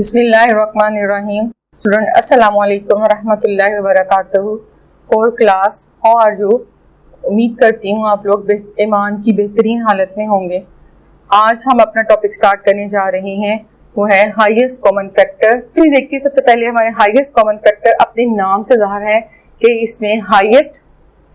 बिस्मिल्लाहिर्रहमानिर्रहीम। स्टूडेंट अस्सलाम वालेकुम रहमतुल्लाहि व बरकातहू। 4th class, how are you? उम्मीद करती हूँ आप लोग ईमान की बेहतरीन हालत में होंगे। आज हम अपना टॉपिक स्टार्ट करने जा रहे हैं, वो है हाईएस्ट कॉमन फैक्टर। तो देखिए, सबसे पहले हमारे हाईएस्ट कॉमन फैक्टर अपने नाम से ज़ाहिर है कि इसमें हाईएस्ट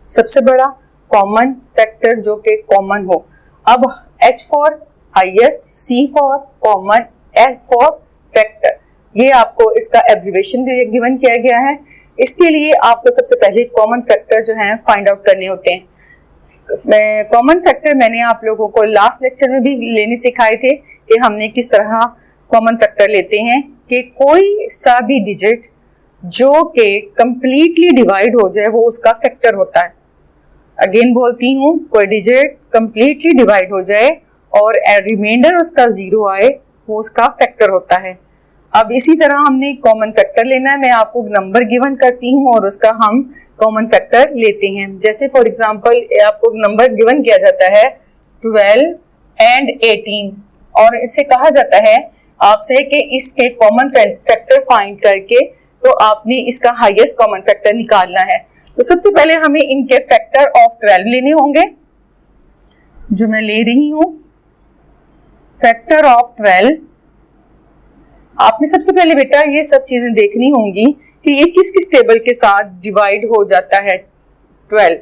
सबसे बड़ा कॉमन फैक्टर जो कि कॉमन हो। अब H for highest, C for common, F for factor, ये आपको इसका एब्रिविएशन भी गिवन किया गया है। इसके लिए आपको सबसे पहले कॉमन फैक्टर जो है फाइंड आउट करने होते हैं। कॉमन फैक्टर मैंने आप लोगों को लास्ट लेक्चर में भी लेने सिखाए थे कि हमने किस तरह कॉमन फैक्टर लेते हैं कि कोई सा भी डिजिट जो कि कंप्लीटली डिवाइड हो जाए वो उसका फैक्टर होता है। अगेन बोलती हूँ, कोई डिजिट कंप्लीटली डिवाइड हो जाए और रिमाइंडर उसका 0 आए, वो उसका फैक्टर होता है। अब इसी तरह हमने कॉमन फैक्टर लेना है। मैं आपको नंबर गिवन करती हूँ और उसका हम कॉमन फैक्टर लेते हैं। जैसे फॉर एग्जांपल आपको नंबर गिवन किया जाता है 12 एंड 18 और इससे कहा जाता है आपसे कि इसके कॉमन फैक्टर फाइंड करके तो आपने इसका हाईएस्ट कॉमन फैक्टर निकालना है। तो सबसे पहले हमें इनके फैक्टर ऑफ 12 लेने होंगे, जो मैं ले रही हूं। फैक्टर ऑफ 12, आपने सबसे पहले बेटा ये सब चीजें देखनी होंगी कि ये किस किस टेबल के साथ डिवाइड हो जाता है 12।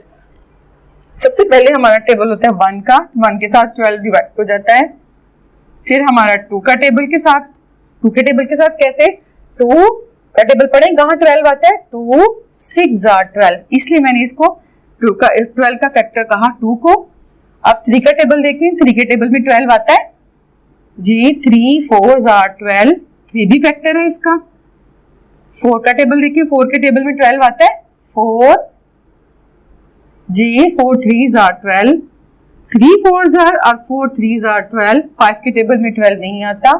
सबसे पहले हमारा टेबल होता है 1 का, 1 के साथ 12 डिवाइड हो जाता है। फिर हमारा 2 का टेबल के साथ, 2 के टेबल के साथ कैसे, 2 का टेबल पढ़े कहाँ 12 आता है, 2 6 are 12, इसलिए मैंने इसको 12 का फैक्टर कहा 2 को। अब 3 का टेबल देखें, 3 के टेबल में 12 आता है जी, 3 4 are 12, 3 भी फैक्टर है इसका। 4 का टेबल देखिए, 4 के टेबल में 12 आता है 4 जी, 4 3 are 12, 3 4 are और 4 3 are 12। 5 के टेबल में 12 नहीं आता।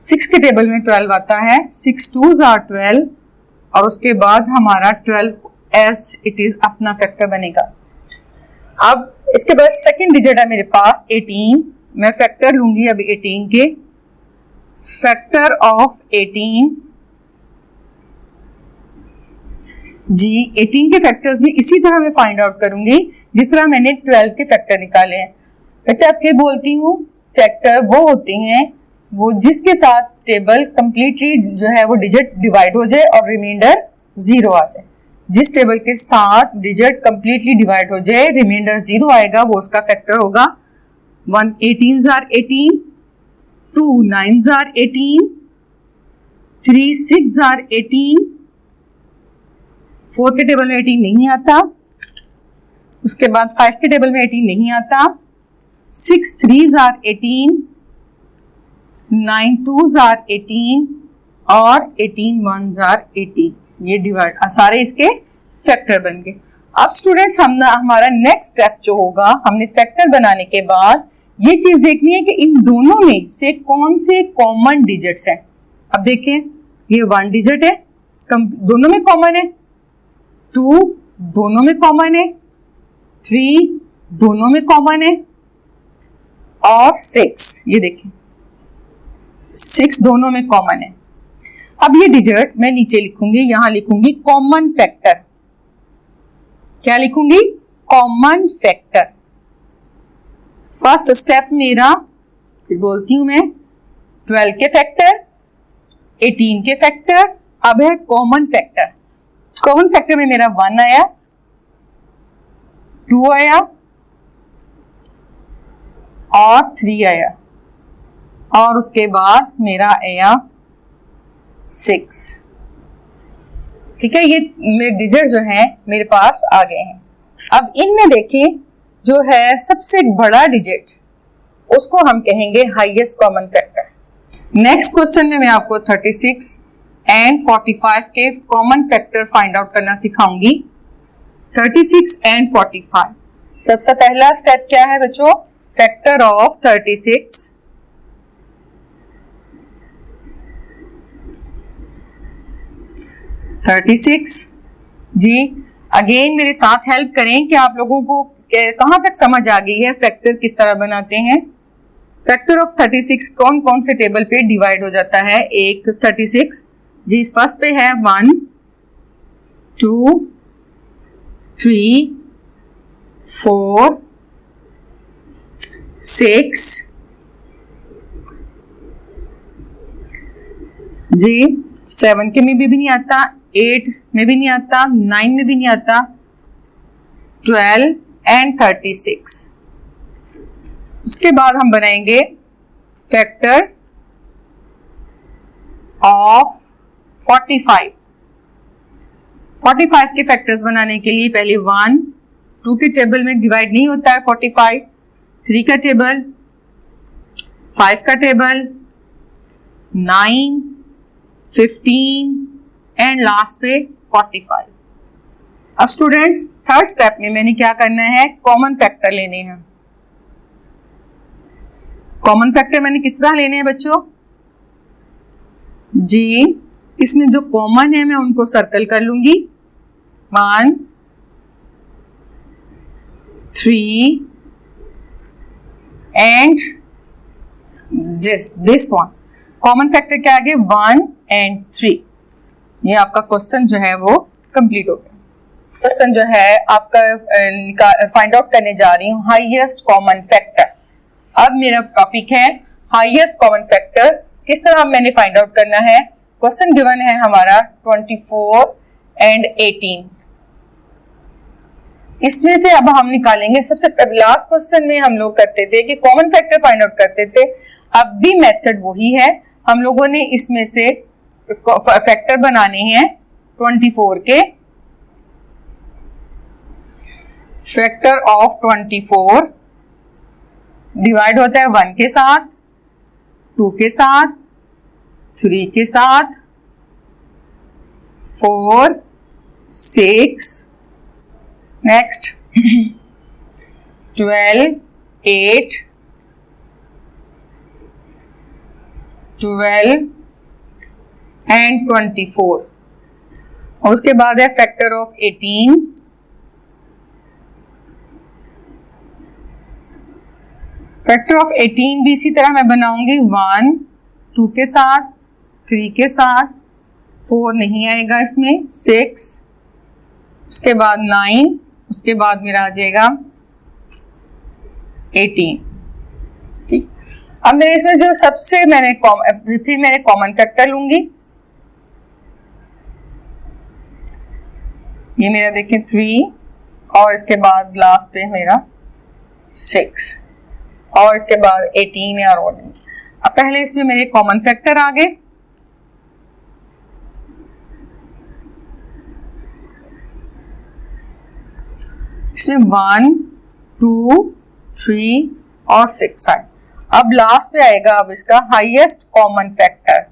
6 के टेबल में 12 आता है, 6 2 are 12 और उसके बाद हमारा 12 एज इट इज अपना फैक्टर बनेगा। अब इसके बाद सेकंड डिजिट है मेरे पास 18, मैं फैक्टर लूंगी अब 18 के। फैक्टर ऑफ 18 जी, 18 के फैक्टर्स भी इसी तरह मैं फाइंड आउट करूंगी जिस तरह मैंने 12 के फैक्टर निकाले हैं। बेटा फिर बोलती हूँ, फैक्टर वो होते हैं वो जिसके साथ टेबल कंप्लीटली जो है वो डिजिट डिवाइड हो जाए और रिमाइंडर 0 आ जाए। जिस टेबल के साथ डिजिट कंप्लीटली डिवाइड हो जाए, रिमाइंडर 0 आएगा, वो उसका फैक्टर होगा। 1 18 are 18, 2 9 are 18, 3 6 are 18, 4 के टेबल में 18 नहीं आता। उसके बाद 5 के टेबल में 18 नहीं आता। 6 3 are 18, 9 2 are 18 और 18 1 are 18। ये डिवाइड सारे इसके फैक्टर बन गए। अब स्टूडेंट्स हमारा नेक्स्ट स्टेप जो होगा, हमने फैक्टर बनाने के बाद ये चीज देखनी है कि इन दोनों में से कौन से कॉमन डिजिट्स हैं। अब देखें, ये 1 डिजिट है, दोनों में कॉमन है, 2 दोनों में कॉमन है, 3 दोनों में कॉमन है और 6, ये देखें 6 दोनों में कॉमन है। अब ये डिजिट मैं नीचे लिखूंगी, यहां लिखूंगी कॉमन फैक्टर। क्या लिखूंगी, कॉमन फैक्टर। फर्स्ट स्टेप मेरा, फिर बोलती हूं मैं 12 के फैक्टर, 18 के फैक्टर, अब है कॉमन फैक्टर। कॉमन फैक्टर में मेरा 1 आया, 2 आया और 3 आया और उसके बाद मेरा आया 6। ठीक है, ये मेरे डिजिट जो हैं मेरे पास आ गए हैं। अब इनमें देखें, जो है सबसे बड़ा डिजिट उसको हम कहेंगे highest common factor. Next question में मैं आपको 36 एंड 45 के कॉमन फैक्टर फाइंड आउट करना सिखाऊंगी। 36 एंड 45, सबसे पहला स्टेप क्या है बच्चों, फैक्टर ऑफ 36। जी, अगेन मेरे साथ हेल्प करें कि आप लोगों को कहां तक समझ आ गई है फैक्टर किस तरह बनाते हैं। फैक्टर ऑफ 36 कौन कौन से टेबल पे डिवाइड हो जाता है? एक 36 जी फर्स्ट पे है 1 2 3 4 6 जी 7 के में भी नहीं आता, 8 में भी नहीं आता, 9 में भी नहीं आता, 12 एंड 36। उसके बाद हम बनाएंगे फैक्टर ऑफ 45। 45 के फैक्टर्स बनाने के लिए पहले 1 2 के टेबल में डिवाइड नहीं होता है 45, 3 का टेबल, 5 का टेबल, 9 15 एंड लास्ट पे 45। अब स्टूडेंट्स थर्ड स्टेप में मैंने क्या करना है? कॉमन फैक्टर लेने हैं। कॉमन फैक्टर मैंने किस तरह लेने हैं बच्चों? जी इसमें जो कॉमन है मैं उनको सर्कल कर लूंगी, 1 3 and this one. Common factor क्या आगे? 1 एंड 3। ये आपका क्वेश्चन जो है वो कंप्लीट हो गया। क्वेश्चन जो है आपका फाइंड आउट करने जा रही हूँ हाईएस्ट कॉमन फैक्टर। अब मेरा टॉपिक है हाईएस्ट कॉमन फैक्टर। किस तरह मैंने फाइंड आउट करना है? क्वेश्चन गिवन है हमारा 24 एंड 18। इसमें से अब हम निकालेंगे सबसे लास्ट क्वेश्चन में हम लोग करते थे कि कॉमन फैक्टर फाइंड आउट करते थे। अब भी मेथड वही है, हम लोगों ने इसमें से फैक्टर बनाने हैं 24 के। फैक्टर ऑफ 24 डिवाइड होता है 1 के साथ, 2 के साथ, 3 के साथ, 4 6 नेक्स्ट 12 8 12 एंड 24। और उसके बाद है फैक्टर ऑफ 18। फैक्टर ऑफ 18 भी इसी तरह मैं बनाऊंगी 1 2 के साथ, 3 के साथ, 4 नहीं आएगा इसमें, 6, उसके बाद 9, उसके बाद मेरा आ जाएगा 18। ठीक, अब मैं इसमें जो सबसे मैंने कॉमन फैक्टर लूंगी। ये मेरा देखिए 3 और इसके बाद लास्ट पे मेरा 6 और इसके बाद 18 है और नहीं। अब पहले इसमें मेरे कॉमन फैक्टर आ गए। इसमें 1 2 3 और 6 आए। अब लास्ट पे आएगा अब इसका highest common factor.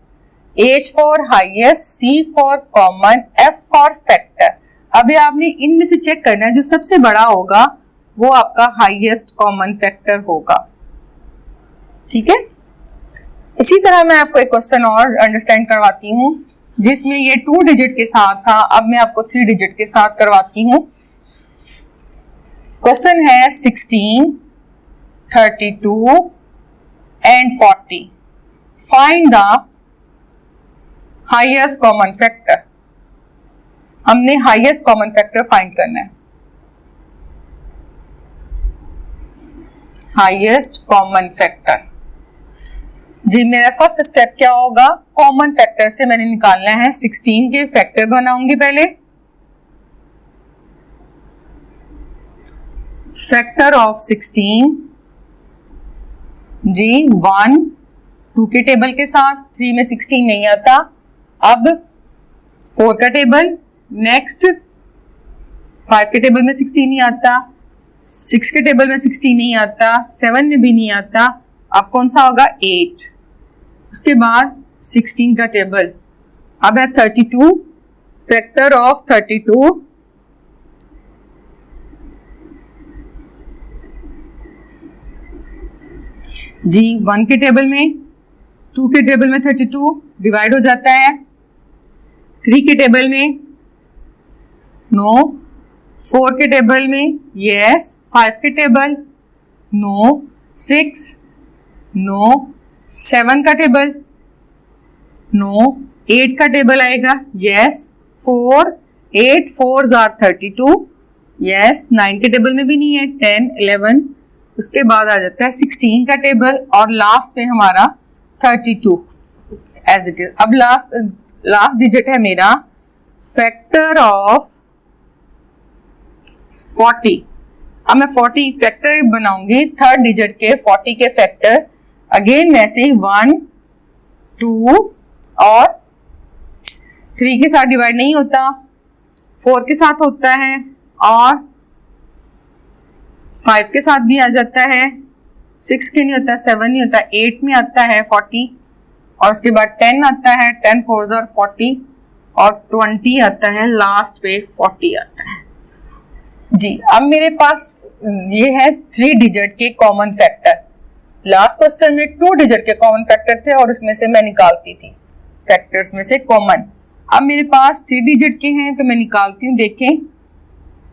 H for highest, C for common, F for factor. अभी आपने इनमें से चेक करना है जो सबसे बड़ा होगा वो आपका हाईएस्ट कॉमन फैक्टर होगा। ठीक है, इसी तरह मैं आपको एक क्वेश्चन और अंडरस्टैंड करवाती हूँ जिसमें ये 2 डिजिट के साथ था। अब मैं आपको 3 डिजिट के साथ करवाती हूँ। क्वेश्चन है 16 32 and 40। Find the highest common factor. हमने हाईएस्ट कॉमन फैक्टर फाइंड करना है। हाईएस्ट कॉमन फैक्टर जी मेरा फर्स्ट स्टेप क्या होगा? कॉमन फैक्टर से मैंने निकालना है 16 के फैक्टर बनाऊंगी पहले। फैक्टर ऑफ 16 जी 1 2 के टेबल के साथ, 3 में 16 नहीं आता। अब 4 का टेबल, नेक्स्ट 5 के टेबल में 16 नहीं आता, 6 के टेबल में 16 नहीं आता, 7 में भी नहीं आता। अब कौन सा होगा? 8। उसके बाद 16 का टेबल। अब है 32। फैक्टर ऑफ 32 जी 1 के टेबल में, 2 के टेबल में 32 डिवाइड हो जाता है, 3 के टेबल में नो, 4 के टेबल में यस, 5 के टेबल नो, 6, नो। 7 का टेबल, नो। 8 का टेबल आएगा, यस। 4, 8 4 are 32, yes. 9 के टेबल में भी नहीं है, 10 11। उसके बाद आ जाता है 16 का टेबल और लास्ट में हमारा 32 एज इट इज। अब लास्ट डिजिट है मेरा फैक्टर ऑफ 40। अब मैं 40 फैक्टर बनाऊंगी, थर्ड डिजिट के 40 के फैक्टर। अगेन वैसे ही 1 2 और 3 के साथ डिवाइड नहीं होता, 4 के साथ होता है और 5 के साथ भी आ जाता है, 6 के नहीं होता, 7 नहीं होता, 8 में आता है 40 और उसके बाद 10 आता है, 10 4 और 40 और 20 आता है, लास्ट पे 40 आता है जी। अब मेरे पास ये है 3 डिजिट के कॉमन फैक्टर। लास्ट क्वेश्चन में 2 डिजिट के कॉमन फैक्टर थे और उसमें से मैं निकालती थी फैक्टर्स में से कॉमन। अब मेरे पास 3 डिजिट के हैं तो मैं निकालती हूँ। देखें,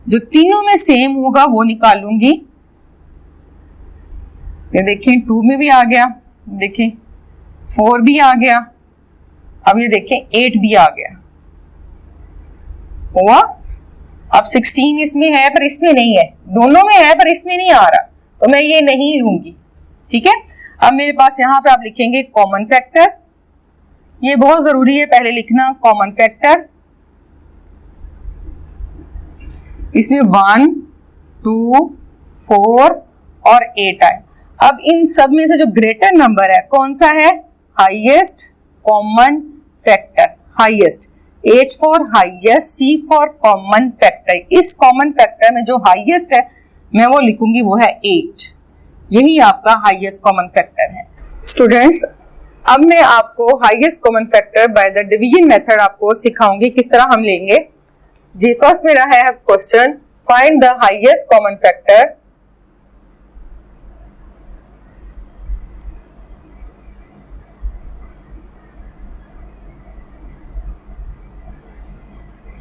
जो तीनों में सेम होगा वो निकालूंगी। ये देखें 2 में भी आ गया, देखें 4 भी आ गया, अब ये देखें 8 भी आ गया हुआ। अब 16 इसमें है पर इसमें नहीं है, दोनों में है पर इसमें नहीं आ रहा, तो मैं ये नहीं लूंगी। ठीक है, अब मेरे पास यहां पे आप लिखेंगे कॉमन फैक्टर। ये बहुत जरूरी है पहले लिखना कॉमन फैक्टर। इसमें 1 2 4 और 8 आए। अब इन सब में से जो ग्रेटर नंबर है कौन सा है? Highest common factor, highest. H for highest, C for common factor. इस कॉमन फैक्टर में जो हाईएस्ट है मैं वो लिखूंगी, वो है 8। यही आपका हाईएस्ट कॉमन फैक्टर है। स्टूडेंट्स, अब मैं आपको highest common factor by the division method आपको सिखाऊंगी किस तरह हम लेंगे जी। फर्स्ट मेरा है question, find the highest common factor.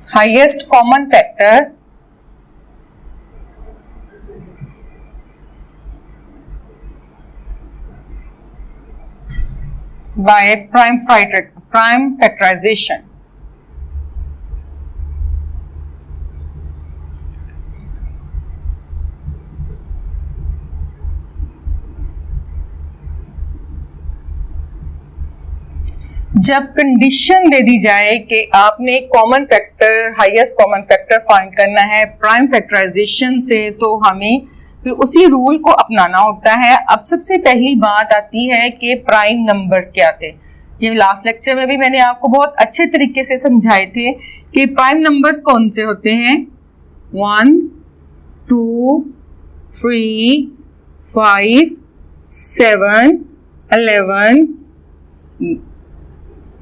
Highest common factor by prime factorization। जब कंडीशन दे दी जाए कि आपने common factor, highest common factor find करना है प्राइम फैक्टराइजेशन से, तो हमें फिर उसी रूल को अपनाना होता है। अब सबसे पहली बात आती है कि प्राइम नंबर्स क्या थे। ये लास्ट लेक्चर में भी मैंने आपको बहुत अच्छे तरीके से समझाए थे कि प्राइम नंबर्स कौन से होते हैं। 1 2 3 5 7 11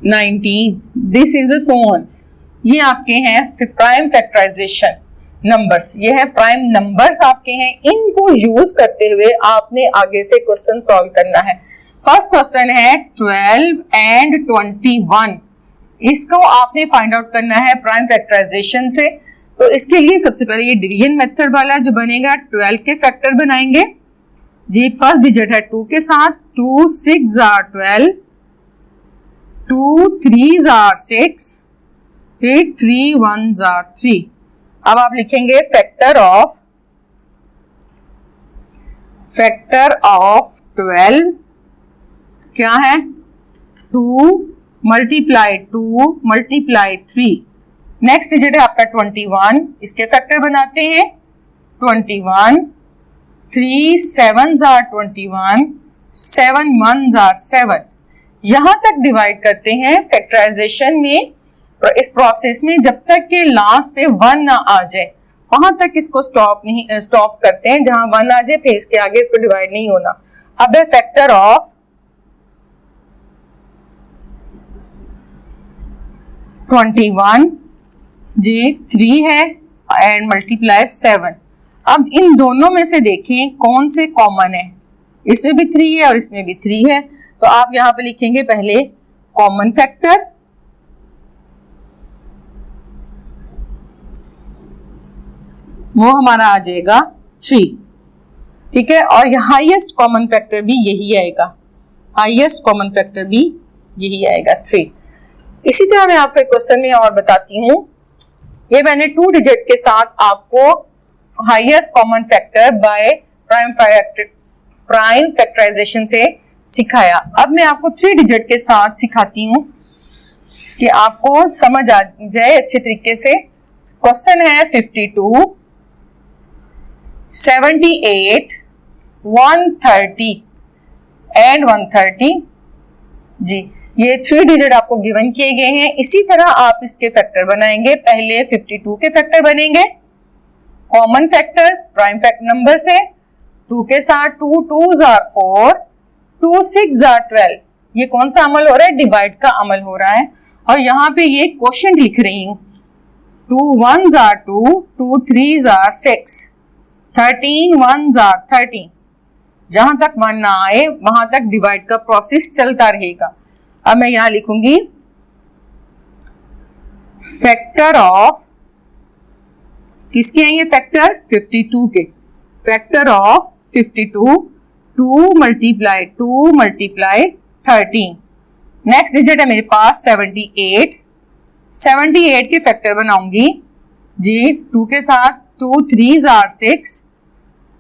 19, दिस इज द सोन। ये आपके हैं प्राइम फैक्टराइजेशन नंबर्स, ये है प्राइम नंबर्स आपके हैं। इनको यूज करते हुए आपने आगे से क्वेश्चन सॉल्व करना है। फर्स्ट क्वेश्चन है 12 एंड 21। इसको आपने फाइंड आउट करना है प्राइम फैक्टराइजेशन से। तो इसके लिए सबसे पहले ये डिवीजन मेथड वाला जो बनेगा, 12 के फैक्टर बनाएंगे जी। फर्स्ट डिजिट है 2 के साथ, 2 6 आर 12, 2 3 आर 6, 8 3 1 आर 3। अब आप लिखेंगे फैक्टर ऑफ 12 क्या है? 2 मल्टीप्लाई 2 मल्टीप्लाई 3। नेक्स्ट डिजिट है आपका 21, इसके फैक्टर बनाते हैं 21, 3 7 आर 21, 7 1 आर 7। यहां तक डिवाइड करते हैं फैक्टराइजेशन में। इस प्रोसेस में जब तक के लास्ट पे 1 ना आ जाए वहां तक इसको स्टॉप करते हैं। जहां 1 आ जाए फिर इसके आगे इसको डिवाइड नहीं होना। अब है फैक्टर ऑफ 21 जी, 3 है एंड मल्टीप्लाई 7। अब इन दोनों में से देखें कौन से कॉमन है। इसमें भी 3 है और इसमें भी 3 है, तो आप यहां पे लिखेंगे पहले कॉमन फैक्टर, वो हमारा आ जाएगा 3। ठीक है, और हाईएस्ट कॉमन फैक्टर भी यही आएगा। हाईएस्ट कॉमन फैक्टर भी यही आएगा 3। इसी तरह मैं आपको एक क्वेश्चन में और बताती हूँ। ये मैंने 2 डिजिट के साथ आपको highest common factor by prime factorisation से सिखाया। अब मैं आपको 3 डिजिट के साथ सिखाती हूँ कि आपको समझ आ जाए अच्छे तरीके से। क्वेश्चन है 52, 78, 130 एंड 130 जी। ये 3 डिजिट आपको गिवन किए गए हैं। इसी तरह आप इसके फैक्टर बनाएंगे। पहले 52 के फैक्टर बनेंगे common factor prime factor number से। 2 के साथ 2 2s are 4, 2 6s are 12। ये कौन सा अमल हो रहा है? डिवाइड का अमल हो रहा है। और यहाँ पे ये क्वोशिएंट लिख रही हूँ। 2 1s are 2, 2 3s are 6, 13 1s are 13। जहां तक 1 ना आए वहां तक डिवाइड का प्रोसेस चलता रहेगा। अब मैं यहां लिखूंगी फैक्टर ऑफ, किसके हैं ये फैक्टर? 52 के। Factor of 52, 2 multiply 2 multiply 13। Next digit है मेरे पास 78। 78 के फैक्टर बनाऊंगी जी। 2 के साथ 2 3s are 6,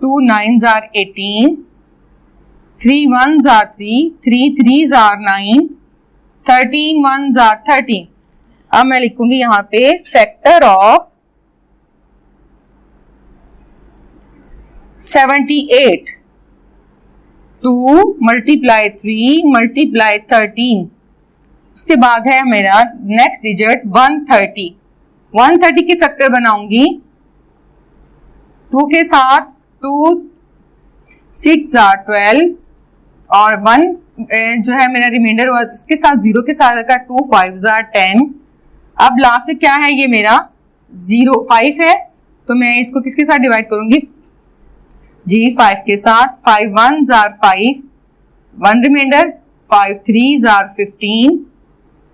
2 9s are 18, 3 1s are 3, 3 3s are 9, 13 1s are 13। अब मैं लिखूंगी यहां पे फैक्टर ऑफ 78, 2 मल्टीप्लाई 3 मल्टीप्लाई 13। उसके बाद है मेरा नेक्स्ट डिजिट 130। 130 के फैक्टर बनाऊंगी। 2 के साथ 2 6 are 12 और 1 जो है मेरा रिमाइंडर हुआ उसके साथ 0 के साथ का 2 5s are 10। अब लास्ट में क्या है? ये मेरा 0 5 है, तो मैं इसको किसके साथ डिवाइड करूंगी जी? 5 के साथ। 5 1s are 5, 1 remainder, 5 3s are 15,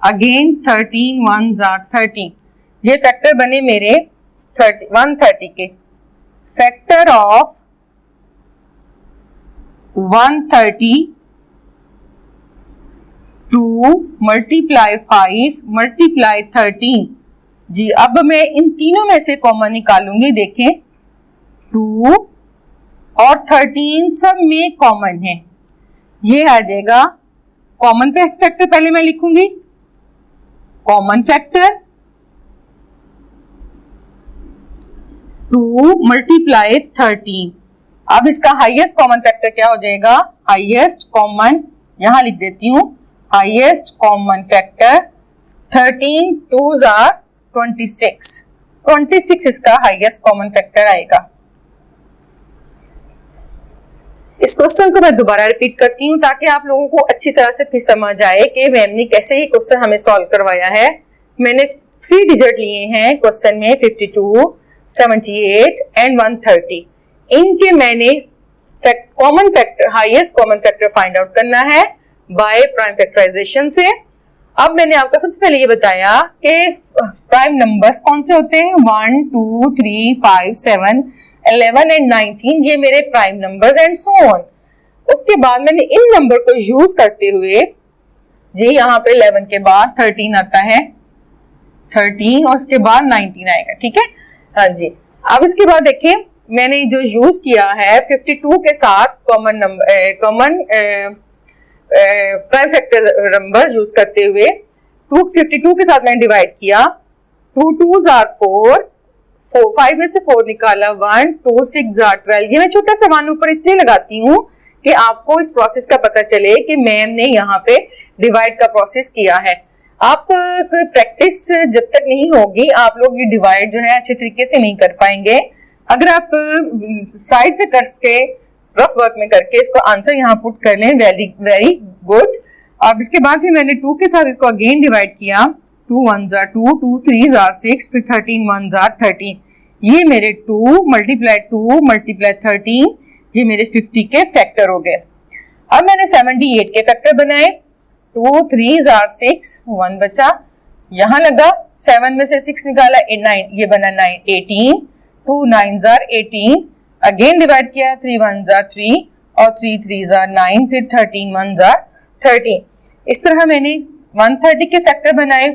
again 13 1s are 13। ये फैक्टर बने मेरे 130 के। फैक्टर ऑफ 130, 2 मल्टीप्लाई 5 मल्टीप्लाई 13 जी। अब मैं इन तीनों में से कॉमन निकालूंगी। देखें 2 और 13 सब में कॉमन है। ये आ जाएगा कॉमन फैक्टर। पहले मैं लिखूंगी कॉमन फैक्टर 2 मल्टीप्लाई 13। अब इसका हाईएस्ट कॉमन फैक्टर क्या हो जाएगा? हाईएस्ट कॉमन, यहां लिख देती हूं highest common factor 13 2s are 26। 26 इसका हाईएस्ट कॉमन फैक्टर आएगा। इस क्वेश्चन को मैं दोबारा रिपीट करती हूँ ताकि आप लोगों को अच्छी तरह से फिर समझ आए कि मैम ने कैसे ये क्वेश्चन हमें सॉल्व करवाया है। मैंने 3 डिजिट लिए हैं क्वेश्चन में 52, 78 एंड 130। इनके मैंने common factor highest common factor find out करना है बाय प्राइम फैक्टराइजेशन से। अब मैंने आपको सबसे पहले ये बताया कि प्राइम नंबर्स कौन से होते हैं? 1 2 3 5 7 11 एंड 19 ये मेरे prime numbers and so on. उसके बाद मैंने इन नंबर को यूज करते हुए जी यहाँ पे 11 के बाद 13 आता है, 13 और उसके बाद 19 आएगा। ठीक है, हाँ जी। अब इसके बाद देखिए मैंने जो यूज किया है 52 के साथ common prime factor number use करते हुए 52 के साथ मैंने डिवाइड किया। 2 2s are 4, 5 में से 4 निकाला 1, 2 6 are 12। ये मैं छोटा सा 1 ऊपर इसलिए लगाती हूँ कि आपको इस प्रोसेस का पता चले कि मैम ने यहाँ पे डिवाइड का प्रोसेस किया है। आप प्रैक्टिस जब तक नहीं होगी आप लोग ये डिवाइड जो है अच्छे तरीके से नहीं कर पाएंगे। अगर आप साइड पे करके रफ वर्क में करके इसको आंसर यहाँ पुट कर लें, वेरी गुड। अब इसके बाद फिर मैंने 2 के साथ इसको अगेन डिवाइड किया। 2 1s are 2, 2 3s are 6, फिर 13 1s are 13। ये मेरे 2 मल्टीप्लाई 2 मल्टीप्लाई 13 ये मेरे 50 के फैक्टर हो गए। अब मैंने 78 के फैक्टर बनाए। 2 3s are 6, 1 बचा, यहाँ लगा 7 में से 6 निकाला 9, ये बना 9 18, 2 9s are 18, अगेन डिवाइड किया 3 1s are 3 और 3 3s are 9, फिर 13 1s are 13। इस तरह मैंने 130 के फैक्टर बनाए,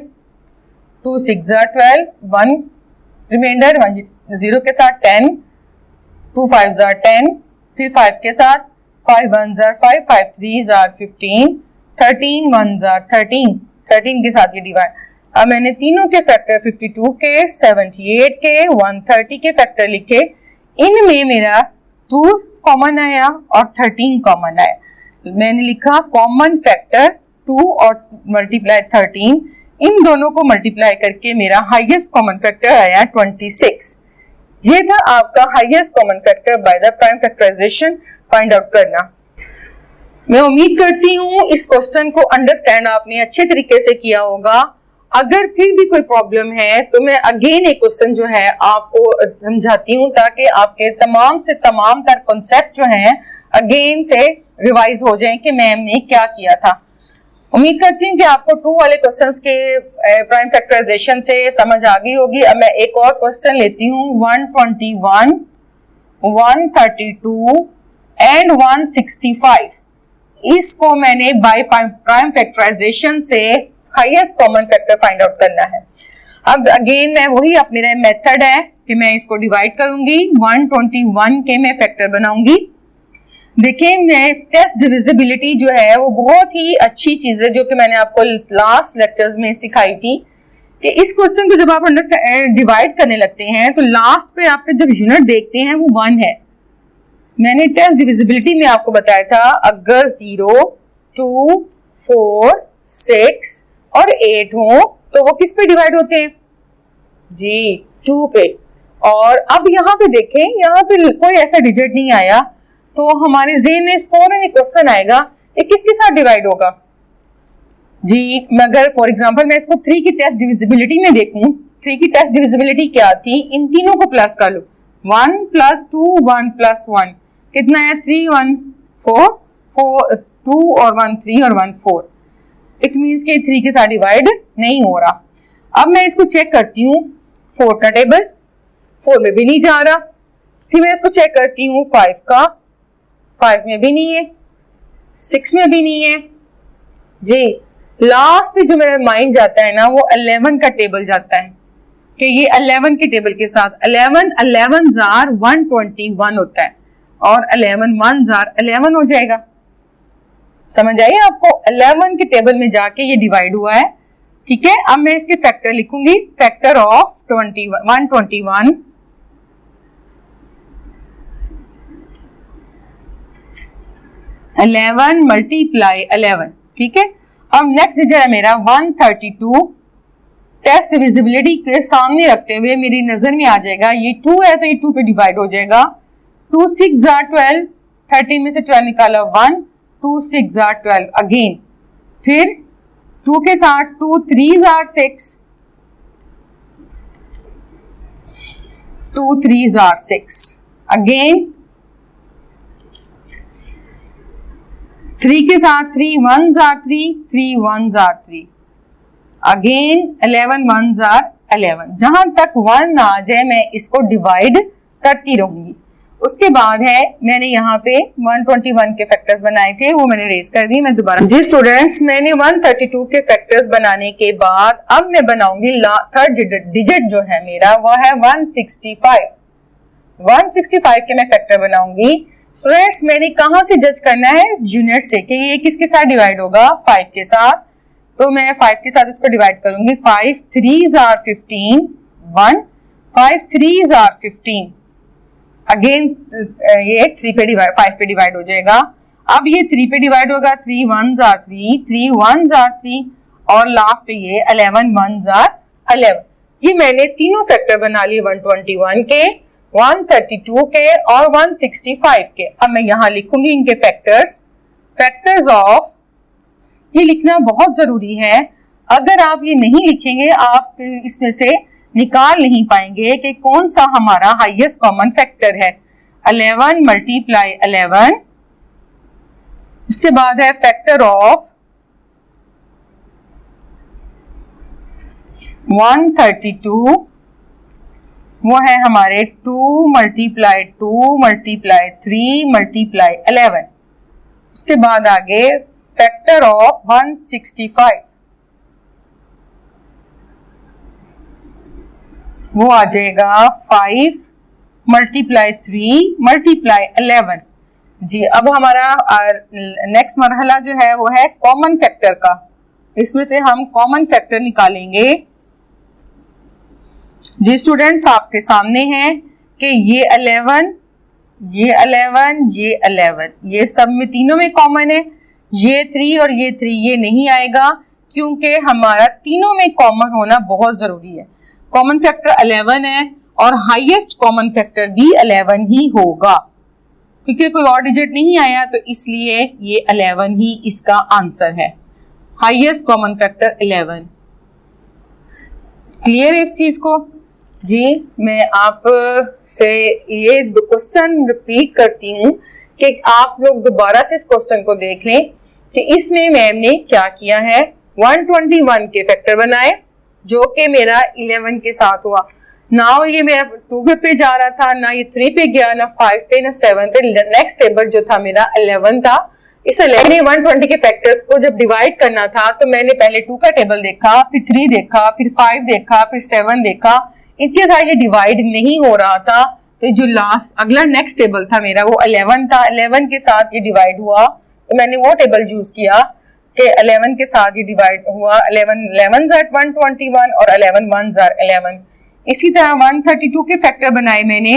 2 6 12, 1 रिमाइंडर 0 के साथ 10, 2 5 10, फिर 5 के साथ 5 1 5, 5 3 15, 13 1 13, 13 के साथ ये डिवाइड। अब मैंने तीनों के फैक्टर 52 के, 78 के, 130 के फैक्टर लिखे। इनमें मेरा 2 कॉमन आया और 13 कॉमन आया। मैंने लिखा कॉमन फैक्टर 2 और मल्टीप्लाई 13, इन दोनों को मल्टीप्लाई करके मेरा हाईएस्ट कॉमन फैक्टर आया 26। ये था आपका highest common factor by the prime factorisation find out करना। मैं उम्मीद करती हूँ इस क्वेश्चन को अंडरस्टैंड आपने अच्छे तरीके से किया होगा। अगर फिर भी कोई प्रॉब्लम है तो मैं अगेन एक क्वेश्चन जो है आपको समझाती हूँ, ताकि आपके तमाम से तमाम तर कॉन्सेप्ट जो हैं अगेन से रिवाइज हो जाएं कि मैम ने क्या किया था। उम्मीद करती हूँ कि आपको 2 वाले क्वेश्चंस के प्राइम फैक्टराइजेशन से समझ आ गई होगी। अब मैं एक और क्वेश्चन लेती हूँ, 121, 132 एंड 165। इसको मैंने बाय प्राइम फैक्टराइजेशन से highest common factor find out करना है। अब अगेन मैं वही अपने मेथड है कि मैं इसको डिवाइड करूंगी, 121 के मैं फैक्टर बनाऊंगी। देखिए मैं टेस्ट डिविजिबिलिटी जो है वो बहुत ही अच्छी चीज है, जो कि मैंने आपको लास्ट लेक्चर्स में सिखाई थी कि इस क्वेश्चन को जब आप डिवाइड करने लगते हैं तो लास्ट पे आपके जब यूनिट देखते हैं वो 1 है। मैंने टेस्ट डिविजिबिलिटी में आपको बताया था अगर 0, 2, 4, 6 और 8 हो तो वो किस पे डिवाइड होते हैं जी, 2 पे। और अब यहाँ पे देखें, यहाँ पे कोई ऐसा डिजिट नहीं आया तो हमारे ज़हन में फौरन क्वेश्चन आएगा ये किसके साथ डिवाइड होगा जी। मगर फॉर एग्जांपल मैं इसको 3 की टेस्ट डिविजिबिलिटी में देखूं, 3 की टेस्ट डिविजिबिलिटी क्या थी, इन तीनों को प्लस कर लो, 1 + 2 1 + 1 कितना है 3 1 4 4 2 और 1 3 और 1 4। इट मीन्स के 3 के साथ डिवाइड नहीं हो रहा। अब मैं इसको चेक करती हूँ 4 का टेबल, 4 में भी नहीं जा रहा। फिर मैं इसको चेक करती हूँ 5 का, 5 में भी नहीं है, 6 में भी नहीं है जी। लास्ट पे जो मेरा माइंड जाता है ना वो 11 का टेबल जाता है कि ये 11 के टेबल के साथ 11 जार 121 होता है और 11 1 जार 11 हो जाएगा। समझ आई आपको? 11 के टेबल में जाके ये डिवाइड हुआ है, ठीक है। अब मैं इसके फैक्टर लिखूंगी, फैक्टर ऑफ 121 11 × 11, ठीक है। अब नेक्स्ट डिजिट है मेरा 132। टेस्ट डिविजिबिलिटी के सामने रखते हुए मेरी नजर में आ जाएगा ये 2 है तो ये 2 पे डिवाइड हो जाएगा। 2 6 12, 13 में से 12 निकाला 1, 2 6 12 अगेन, फिर 2 के साथ 2 3 6, 2 3 6 अगेन, 3 के साथ 3 1 3, 3 1 3 अगेन, 11 1 11। जहां तक 1 आ जाए मैं इसको डिवाइड करती रहूंगी। उसके बाद है मैंने यहाँ पे 121 के फैक्टर्स बनाए थे, वो मैंने रेज कर दी। मैं दोबारा जी स्टूडेंट्स, मैंने 132 के फैक्टर्स बनाने के बाद अब मैं बनाऊंगी थर्ड डिजिट जो है मेरा वो है 165। 165 के मैं फैक्टर बनाऊंगी। स्टूडेंट्स मैंने कहाँ से जज करना है, यूनिट से, कि ये किसके साथ डिवाइड होगा, 5 के साथ। तो मैं 5 के साथ इसको डिवाइड करूंगी। 5 3 15, 1 5 3 15 अगेन, ये 3 पे डिवाइड 5 पे डिवाइड हो जाएगा। अब ये 3 पे डिवाइड होगा, 3 1 3, 3 1 3 और लास्ट पे ये 11 1 11। ये मैंने तीनों फैक्टर बना लिए 121 के, 132 के और 165 के। अब मैं यहाँ लिखूंगी इनके फैक्टर्स ऑफ। ये लिखना बहुत जरूरी है, अगर आप ये नहीं लिखेंगे आप इसमें से निकाल नहीं पाएंगे कि कौन सा हमारा हाईएस्ट कॉमन फैक्टर है। 11 × 11, उसके बाद है फैक्टर ऑफ 132, वो है हमारे 2 × 2 × 3 × 11। उसके बाद आगे फैक्टर ऑफ 165, वो आ जाएगा 5 मल्टीप्लाई 3 मल्टीप्लाई 11। जी अब हमारा नेक्स्ट मरहला जो है वो है कॉमन फैक्टर का। इसमें से हम कॉमन फैक्टर निकालेंगे। जी स्टूडेंट्स आपके सामने हैं कि ये 11, ये 11, ये 11, ये सब में तीनों में कॉमन है। ये 3 और ये 3 ये नहीं आएगा क्योंकि हमारा तीनों में कॉमन होना बहुत जरूरी है। कॉमन फैक्टर 11 है और हाईएस्ट कॉमन फैक्टर भी 11 ही होगा क्योंकि कोई और डिजिट नहीं आया, तो इसलिए ये 11 ही इसका आंसर है। Highest common factor 11। क्लियर है इस चीज को? जी मैं आप से ये क्वेश्चन रिपीट करती हूँ कि आप लोग दोबारा से इस क्वेश्चन को देख लें कि इसमें मैम ने क्या किया है। 121 के फैक्टर बनाए जो कि मेरा 11 के साथ हुआ। ना ये मेरा 2 पे जा रहा था, ना ये 3 पे गया, ना 5 पे, ना 7 पे। नेक्स्ट टेबल जो था मेरा 11 था। इस 120 के फैक्टर्स को जब डिवाइड करना था तो मैंने पहले 2 का टेबल देखा, फिर 3 देखा, फिर 5 देखा, फिर 7 देखा। इनके साथ ये डिवाइड नहीं हो रहा था, तो जो लास्ट अगला नेक्स्ट टेबल था मेरा वो 11 था। 11 के साथ ये डिवाइड हुआ तो मैंने वो टेबल यूज किया कि 11 के साथ ये डिवाइड हुआ। 11 11 ज़ार 121 और 11 1 ज़ार 11। इसी तरह 132 के फैक्टर बनाए मैंने,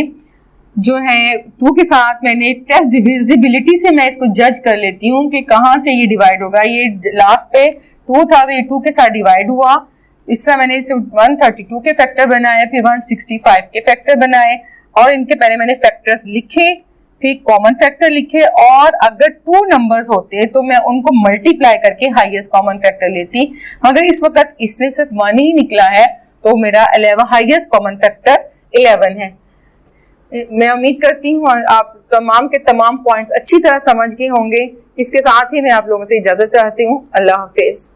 जो है 2 के साथ मैंने टेस्ट डिविजिबिलिटी से मैं इसको जज कर लेती हूँ कि कहाँ से ये डिवाइड होगा। ये लास्ट पे 2 था तो ये 2 के साथ डिवाइड हुआ। इस तरह मैंने इसे 132 के फैक्टर बनाए, फिर 165 के फैक्टर बनाए और इनके पहले मैंने फैक्टर्स लिखे, फिर कॉमन फैक्टर लिखे और अगर 2 नंबर्स होते तो मैं उनको मल्टीप्लाई करके हाईएस्ट कॉमन फैक्टर लेती। मगर इस वक्त इसमें सिर्फ 1 ही निकला है तो मेरा 11 हाईएस्ट कॉमन फैक्टर 11 है। मैं उम्मीद करती हूँ आप तमाम के तमाम पॉइंट्स अच्छी तरह समझ गए होंगे। इसके साथ ही मैं आप लोगों से इजाजत चाहती हूँ। अल्लाह हाफिज।